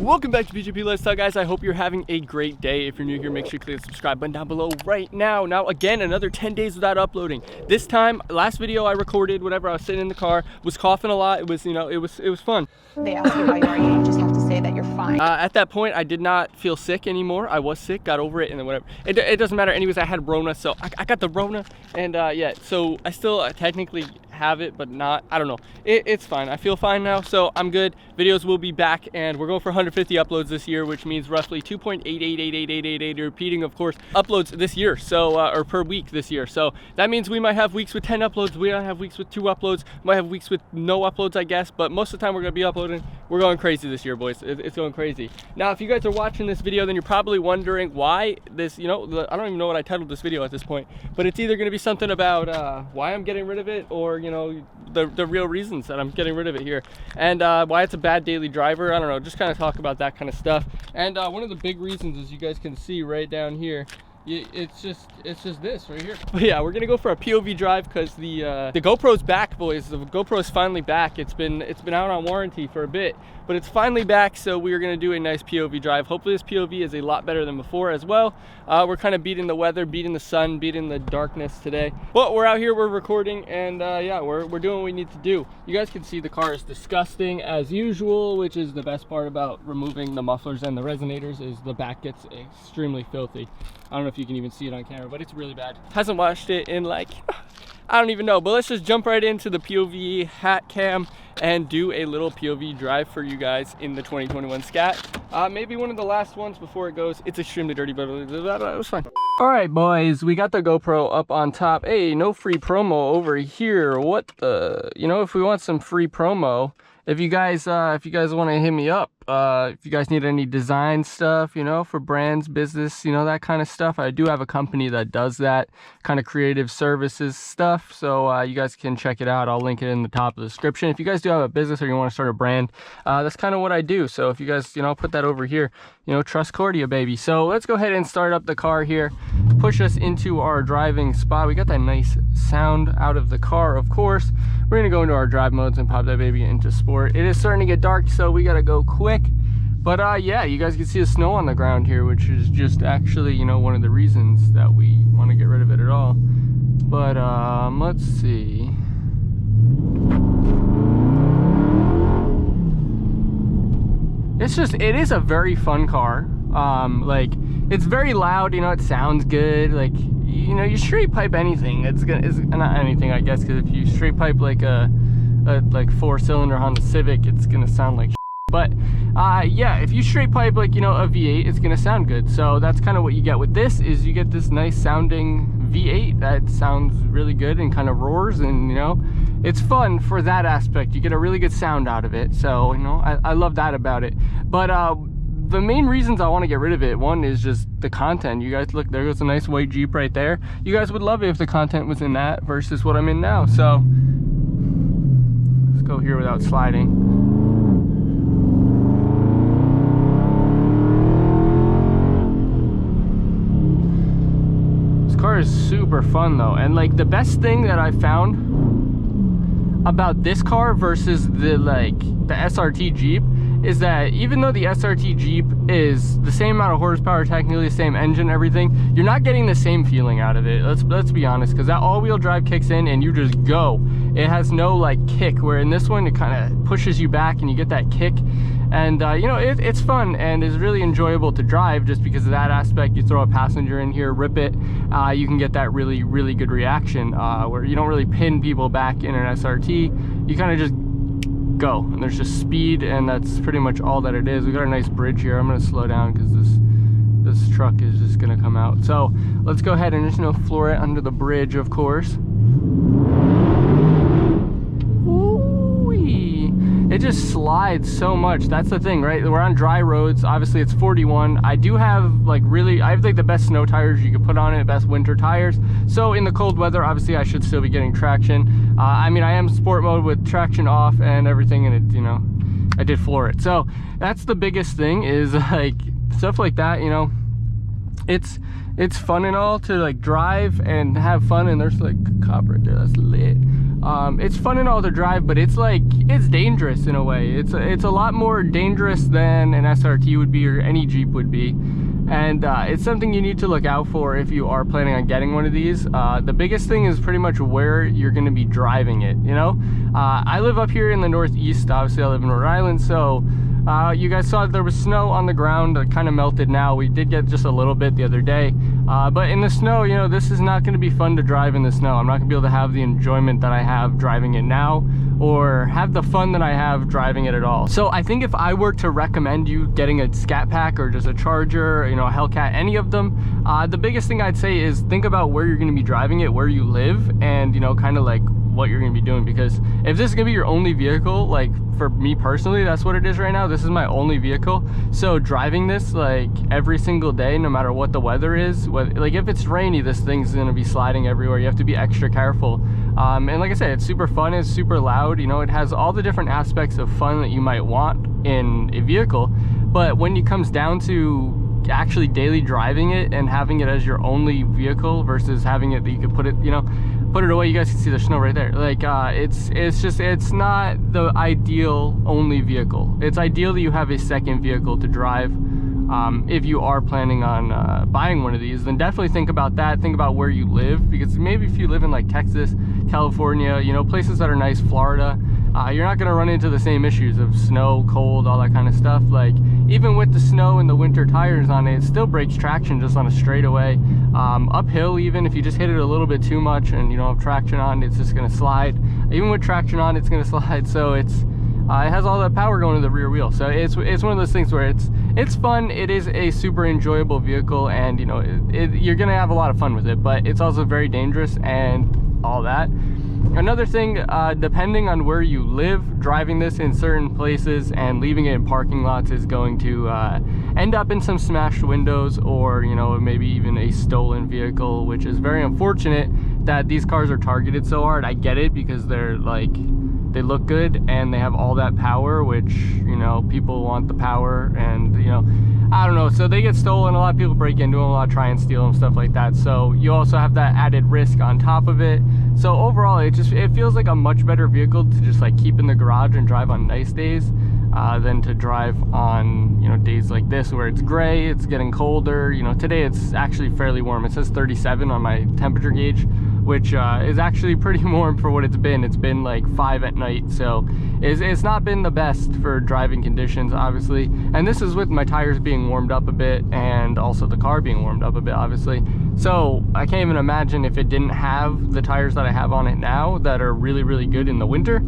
Welcome back to BGP Lifestyle, guys. I hope you're having a great day. If you're new here, make sure you click the subscribe button down below right now. Now, again, another 10 days without uploading. This time, last video I recorded, whatever, I was sitting in the car, was coughing a lot. It was, you know, it was fun. They ask you how you are, you just have to say that you're fine. At that point, I did not feel sick anymore. I was sick, got over it, and then whatever. It doesn't matter. Anyways, I had Rona, so I got the Rona, and yeah, so I still technically have it, but not, I don't know. It's fine. I feel fine now, so I'm good. Videos will be back, and we're going for 150 uploads this year, which means roughly 2.888888, repeating, of course, uploads this year, so or per week this year. So that means we might have weeks with 10 uploads, we might have weeks with 2 uploads, might have weeks with no uploads, I guess, but most of the time we're gonna be uploading. We're going crazy this year, boys. It's going crazy. Now, if you guys are watching this video, then you're probably wondering why this, you know, I don't even know what I titled this video at this point, but it's either gonna be something about why I'm getting rid of it, or, you know, the real reasons that I'm getting rid of it here, and why it's a bad daily driver. I don't know, just kind of talk about that kind of stuff. And one of the big reasons, as you guys can see right down here, it's just this right here. But yeah, we're gonna go for a POV drive because the GoPro's back, boys. The GoPro's finally back. It's been out on warranty for a bit, but it's finally back, so we are gonna do a nice POV drive. Hopefully this POV is a lot better than before as well. We're kind of beating the weather, beating the sun, beating the darkness today, but we're out here, we're recording, and yeah, we're doing what we need to do. You guys can see the car is disgusting as usual, which is the best part about removing the mufflers and the resonators, is the back gets extremely filthy. I don't know if you can even see it on camera, but it's really bad. Hasn't washed it in like, I don't even know, but let's just jump right into the POV hat cam and do a little POV drive for you guys in the 2021 Scat. Maybe one of the last ones before it goes. It's extremely dirty, but it was fine. All right, boys, we got the GoPro up on top. Hey, no free promo over here. What the, you know, if we want some free promo, if you guys want to hit me up, if you guys need any design stuff, you know, for brands, business, you know, that kind of stuff, I do have a company that does that kind of creative services stuff, so you guys can check it out. I'll link it in the top of the description. If you guys do have a business or you want to start a brand, that's kind of what I do. So if you guys, you know, I'll put that over here, you know, trust Cordia, baby. So let's go ahead and start up the car here, push us into our driving spot. We got that nice sound out of the car, of course. We're gonna go into our drive modes and pop that baby into sport. It is starting to get dark, so we gotta go quick. But yeah, you guys can see the snow on the ground here, which is just actually, you know, one of the reasons that we want to get rid of it at all. But let's see. It is a very fun car. Like, it's very loud, you know, it sounds good. Like, you know, you straight pipe anything, it's not anything, I guess, because if you straight pipe like a like 4-cylinder Honda Civic, it's gonna sound like shit. But yeah, if you straight pipe like, you know, a V8, it's gonna sound good. So that's kind of what you get with this, is you get this nice sounding V8 that sounds really good and kind of roars, and, you know, it's fun for that aspect. You get a really good sound out of it, so, you know, I love that about it. But the main reasons I want to get rid of it, one is just the content. You guys, look, there goes a nice white Jeep right there. You guys would love it if the content was in that versus what I'm in now. So let's go here without sliding. This car is super fun though, and like the best thing that I found about this car versus the SRT Jeep is that even though the SRT Jeep is the same amount of horsepower, technically the same engine, everything, you're not getting the same feeling out of it. Let's be honest, because that all-wheel drive kicks in and you just go. It has no like kick, where in this one it kind of pushes you back and you get that kick. And you know, it's fun and is really enjoyable to drive just because of that aspect. You throw a passenger in here, rip it, you can get that really, really good reaction where you don't really pin people back in an SRT. You kind of just go, and there's just speed, and that's pretty much all that it is. We got a nice bridge here. I'm going to slow down because this truck is just going to come out. So let's go ahead and just, you know, floor it under the bridge, of course. It just slides so much. That's the thing, right? We're on dry roads. Obviously it's 41. I do have like I have like the best snow tires you could put on it, best winter tires. So in the cold weather, obviously I should still be getting traction. I mean, I am sport mode with traction off and everything, and it, you know, I did floor it. So that's the biggest thing, is like stuff like that, you know. It's fun and all to like drive and have fun, and there's like a cop right there, that's lit. It's fun and all to drive, but it's like, it's dangerous in a way. It's a lot more dangerous than an SRT would be or any Jeep would be. And it's something you need to look out for if you are planning on getting one of these. The biggest thing is pretty much where you're going to be driving it, you know? I live up here in the Northeast. Obviously I live in Rhode Island, so you guys saw that there was snow on the ground. It kind of melted now. We did get just a little bit the other day, but in the snow, you know, this is not going to be fun to drive in the snow. I'm not going to be able to have the enjoyment that I have driving it now, or have the fun that I have driving it at all. So I think if I were to recommend you getting a Scat Pack or just a Charger, you know, a Hellcat, any of them, the biggest thing I'd say is think about where you're going to be driving it, where you live, and, you know, kind of like what you're going to be doing. Because if this is going to be your only vehicle, like for me personally, that's what it is right now. This is my only vehicle. So driving this like every single day, no matter what the weather is, like if it's rainy, this thing's going to be sliding everywhere. You have to be extra careful. And like I said, it's super fun, it's super loud, you know, it has all the different aspects of fun that you might want in a vehicle. But when it comes down to actually daily driving it and having it as your only vehicle versus having it that you could put it, you know, put it away, you guys can see the snow right there. Like it's not the ideal only vehicle. It's ideal that you have a second vehicle to drive. If you are planning on buying one of these, then definitely think about that. Think about where you live, because maybe if you live in like Texas, California, you know, places that are nice, Florida, you're not going to run into the same issues of snow, cold, all that kind of stuff. Like even with the snow and the winter tires on it, it still breaks traction just on a straightaway. Uphill, even if you just hit it a little bit too much and you don't have traction on, it's just going to slide. Even with traction on, it's going to slide. So it has all that power going to the rear wheel. So it's one of those things where it's fun. It is a super enjoyable vehicle, and you know you're gonna have a lot of fun with it, but it's also very dangerous and all that. Another thing, depending on where you live, driving this in certain places and leaving it in parking lots is going to end up in some smashed windows, or you know, maybe even a stolen vehicle, which is very unfortunate that these cars are targeted so hard. I get it, because they're like, they look good and they have all that power, which, you know, people want the power, and you know, I don't know, so they get stolen. A lot of people break into them, a lot try and steal them, stuff like that. So you also have that added risk on top of it. So overall, it feels like a much better vehicle to just like keep in the garage and drive on nice days than to drive on, you know, days like this where it's gray, it's getting colder. You know, today it's actually fairly warm. It says 37 on my temperature gauge, which is actually pretty warm for what it's been. It's been like 5 at night, so it's not been the best for driving conditions, obviously. And this is with my tires being warmed up a bit, and also the car being warmed up a bit, obviously. So I can't even imagine if it didn't have the tires that I have on it now that are really, really good in the winter,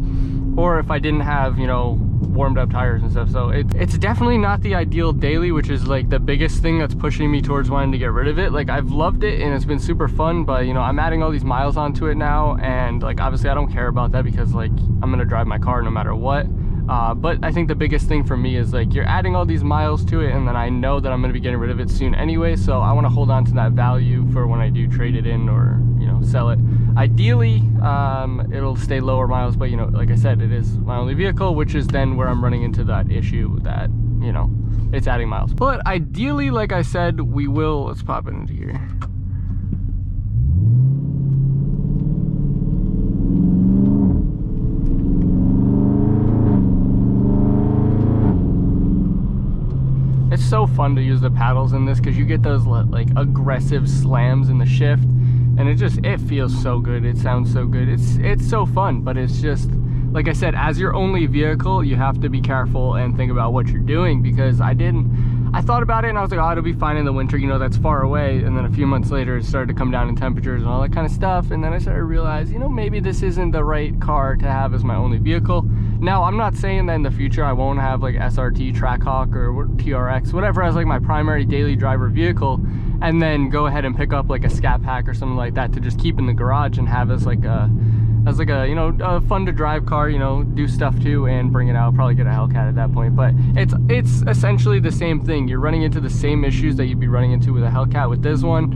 or if I didn't have, you know, warmed up tires and stuff. So it's definitely not the ideal daily, which is like the biggest thing that's pushing me towards wanting to get rid of it. Like I've loved it and it's been super fun, but you know, I'm adding all these miles onto it now, and like obviously I don't care about that, because like I'm gonna drive my car no matter what. But I think the biggest thing for me is like you're adding all these miles to it, and then I know that I'm going to be getting rid of it soon anyway, so I want to hold on to that value for when I do trade it in or, you know, sell it. Ideally, it'll stay lower miles, but you know, like I said, it is my only vehicle, which is then where I'm running into that issue that, you know, it's adding miles. But ideally, like I said, we will, let's pop it into here. It's so fun to use the paddles in this, because you get those like aggressive slams in the shift, and it feels so good. It sounds so good. It's so fun, but it's just, like I said, as your only vehicle, you have to be careful and think about what you're doing, because I thought about it and I was like, oh, it'll be fine in the winter, you know, that's far away. And then a few months later, it started to come down in temperatures and all that kind of stuff. And then I started to realize, you know, maybe this isn't the right car to have as my only vehicle. Now, I'm not saying that in the future I won't have like SRT, Trackhawk, or TRX, whatever, as like my primary daily driver vehicle, and then go ahead and pick up like a Scat Pack or something like that to just keep in the garage and have as like a, you know, a fun to drive car, you know, do stuff to, and bring it out. Probably get a Hellcat at that point. But it's essentially the same thing. You're running into the same issues that you'd be running into with a Hellcat. With this one,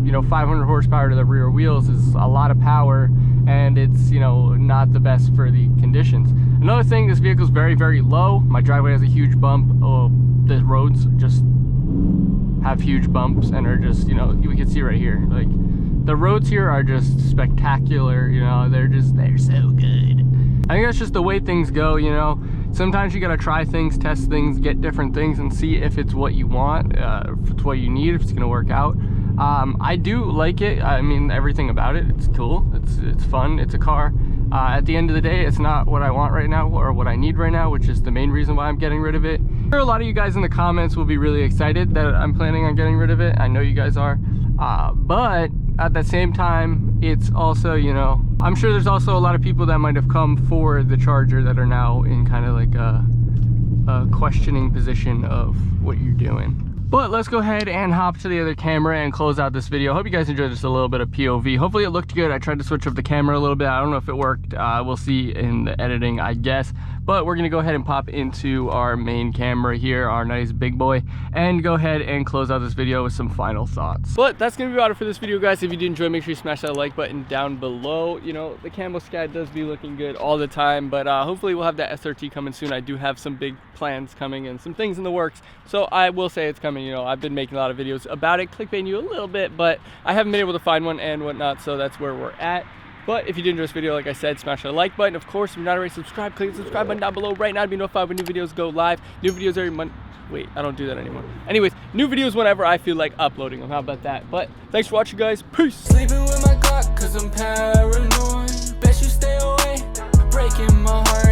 you know, 500 horsepower to the rear wheels is a lot of power, and it's, you know, not the best for the conditions. Another thing, this vehicle is very, very low. My driveway has a huge bump. Oh, the roads just have huge bumps and are just, you know, you can see right here, like The roads here are just spectacular, you know, they're so good. I think that's just the way things go, you know. Sometimes you gotta try things, test things, get different things and see if it's what you want, if it's what you need, if it's gonna work out. I do like it. I mean, everything about it, it's cool, it's fun, it's a car. At the end of the day, it's not what I want right now or what I need right now, which is the main reason why I'm getting rid of it. I'm sure a lot of you guys in the comments will be really excited that I'm planning on getting rid of it. I know you guys are. But at the same time, it's also, you know, I'm sure there's also a lot of people that might have come for the Charger that are now in kind of like a questioning position of what you're doing. But let's go ahead and hop to the other camera and close out this video. Hope you guys enjoyed just a little bit of POV. Hopefully it looked good. I tried to switch up the camera a little bit. I don't know if it worked. We'll see in the editing, I guess. But we're gonna go ahead and pop into our main camera here, our nice big boy, and go ahead and close out this video with some final thoughts. But that's gonna be about it for this video, guys. If you did enjoy, make sure you smash that like button down below. You know, the camo Scat does be looking good all the time, but hopefully we'll have that SRT coming soon. I do have some big plans coming and some things in the works, so I will say it's coming. You know, I've been making a lot of videos about it, clickbaiting you a little bit, but I haven't been able to find one and whatnot, so that's where we're at. But if you did enjoy this video, like I said, smash that like button. Of course, if you're not already subscribed, click the subscribe button down below right now to be notified when new videos go live. New videos every month. Wait, I don't do that anymore. Anyways, new videos whenever I feel like uploading them. How about that? But thanks for watching, guys. Peace. Sleeping with my Glock 'cause I'm paranoid. Bet you stay away. Breaking my heart.